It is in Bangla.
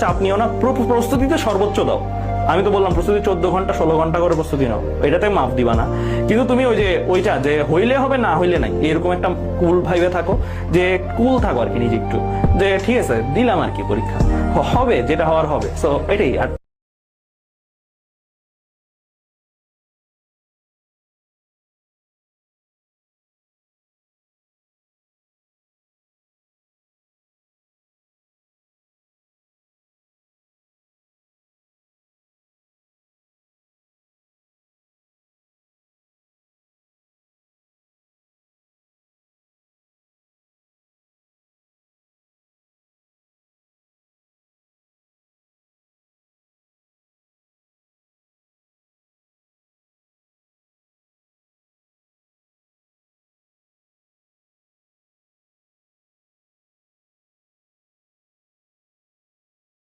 চাপ নিও না, প্রস্তুতিতে সর্বোচ্চ দাও। আমি তো বললাম প্রস্তুতি 14 ঘন্টা 16 ঘন্টা করে প্রস্তুতি নাও, এটাতে মাপ দিবা না। কিন্তু তুমি ওই যে ওইটা যে হইলে হবে না হইলে নাই এরকম একটা কুল ভাইবে থাকো, যে কুল থাকো আর কি নিজে একটু, যে ঠিক আছে দিলাম আর কি পরীক্ষা, হবে যেটা হওয়ার হবে। সো এটাই। আর